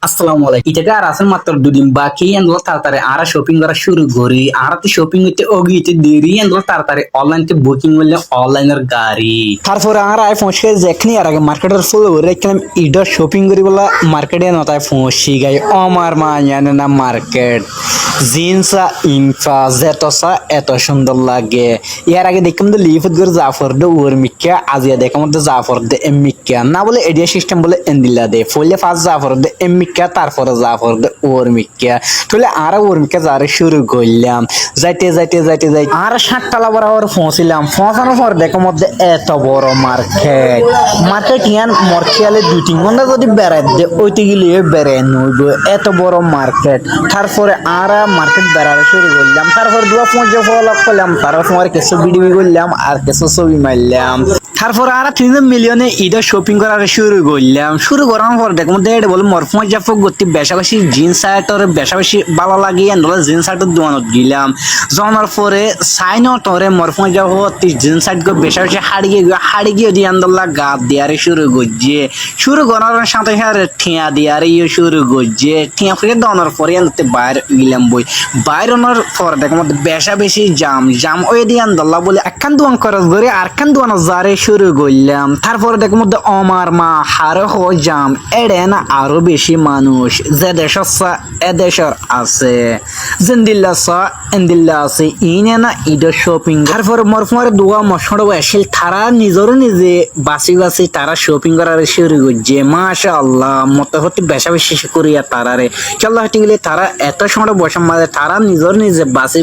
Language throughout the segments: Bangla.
আসসালামু আলাইকুম। এটা আর আছে মাত্র দুদিন বাকি এন্ডলো তাড়াতাড়ি আর শপিং করা শুরু করি আর তো শপিং হইতে ওগিতে দেরি এন্ডলো তাড়াতাড়ি অনলাইন তে বুকিং করলে অনলাইনের গাড়ি তারপরে আর আইফোন সে যেখানে আর আগে মার্কেটের ফুল করে রাখলাম ইডর শপিং করি বলা মার্কেটে নতায় ফোঁসি গাই আমার মা জানে না মার্কেট জিন্সা ইনফা জেতসা এত সুন্দর লাগে ইয়ার আগে দেখলাম তো লিফত করে জাফর দে উর্মিকা আজিয়া দেখলাম তো জাফর দে এমিকা না বলে এডিয়া সিস্টেম বলে এন্দিলা দে ফলে ফার্স্ট জাফর দে এমিকা তারপরে জাফর দে উর্মিকা তাহলে আর উর্মিকা যারে শুরু করলাম যাইতে আর 60 বরাবর পৌঁছিলাম পৌঁছানোর পর দেখো মধ্যে এত বড় মার্কেট ইয়ান মরখিয়ালে 2-3 ঘন্টা যদি বেড়াই দে ওইতে গেলে বেড়াই নইব এত বড় মার্কেট তারপরে আর মার্কেট বেড়াতে শুরু করলাম তারপর 2-5 ফলো করলাম তারপর কিছু ভিডিও করলাম আর কিছু ছবি মারলাম তারপর আর 3 মিলিয়নে ঈদের শপিং করার শুরু করার পর দেখো মধ্যে এটা বলে মরফুজ জাফক গতি বেশাবেশি জিন্স শার্টের বেশাবেশি ভালো লাগে এন্ডলা জিন্স শার্টের দোকানত গেলাম জানার পরে সাইনটরে মরফুজ জাফক জিন্স শার্ট গো বেশাবেশি হাড়ি গিয়ে দিয়ে আন্দোলন গাদ দিয়ারে শুরু করার সাথে সাথে ঠিয়া দিয়ারে শুরু করছে ঠিয়া ফিরে দনার পরে আনতে বাইরে গেলাম বই বাইরনের পর দেখো মধ্যে বেশাবেশি জাম ওই দিয়ে আন্দোলন বলে একখান দোকান খরচ করে আরখান দোকান যারে শুরু করলাম তারপরে দেখো মধ্যে আমার মা হারে জাম এড়ে না আরো বেশি মানুষ যে দেশা এ দেশের আছে জিন্দিল্লা এন্দিল্লা আছে ইনে না ঈদের শপিং তারপরে মরফুমারে দোয়া মশড় আসিল তারা নিজে বাসি তারা শপিং করার শুরু করছে মাশাআল্লাহ মত হতে বেশি করিয়া তারারে চল্লা হতে গেলে তারা এত সময় বসার মাঝে তারা নিজে বাসি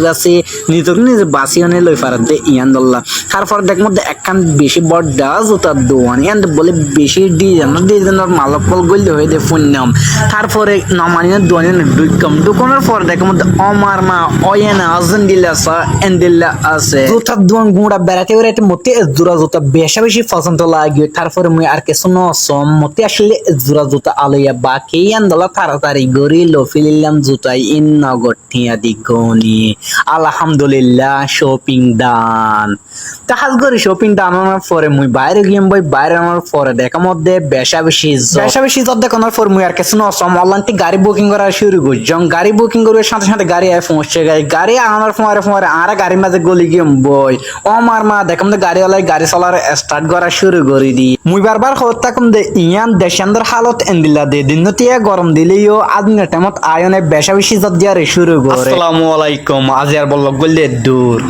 নিজে বাসি আনে লই পারে দে ইয়ান্দল্লাহ তারপর দেখ মধ্যে একখান বেশি বড় জুতার দোয়ান এন্ড বলে বেশি ডিজাইনের মালকল গল্লি হয়ে দে ফুন্নাম তারপরে নমানিনের দোয়ানের দোকানের পর দেখো মধ্যে আমার মা অয়েনা আজন্দিল্লা এন্দিল্লা আছে জুতার দোয়ান গুঁড়া বেড়াতে মতে জোড়া জুতা বেশি পছন্দ লাগে তারপরে মুই আর কিছু নসম মতে আসলে জোড়া জুতা আলইয়া বাকি আন্দোলা তাড়াতাড়ি গড়ি লফিলিলাম জুতাই ইন নগদ টিয়া দিগনি আলহামদুলিল্লাহ শপিং দান তাহাজ গড়ি শপিং দান আনার পরে মুই বাইরে গিয়াম বই বাইরে আনার পরে দেখা মধ্যে বেশাবেশি জব দেখানোর পর মুই আর কিছু নসম অনলাইন গাড়ি বুকিং করা শুরু করছম গাড়ি বুকিং করার সাথে সাথে গাড়ি আয় পৌঁছে গাড়ি আনার পরে আর গাড়ির মাঝে গলি গিয়াম বই ও আমার মা দেখাম দে গাড়িওয়ালাই গাড়ি চলার স্টার্ট করা শুরু করে দি মুই বারবার হতাম দে ইয়ান দেশান্দর হালত এন্দিলা দে দিনতিয়া গরম দিলেও আদিনের টাইমত আয়নে বেশাবেশি জব দিয়ারে শুরু করে আসসালামু আলাইকুম আজ আর বলল গল্লে দূর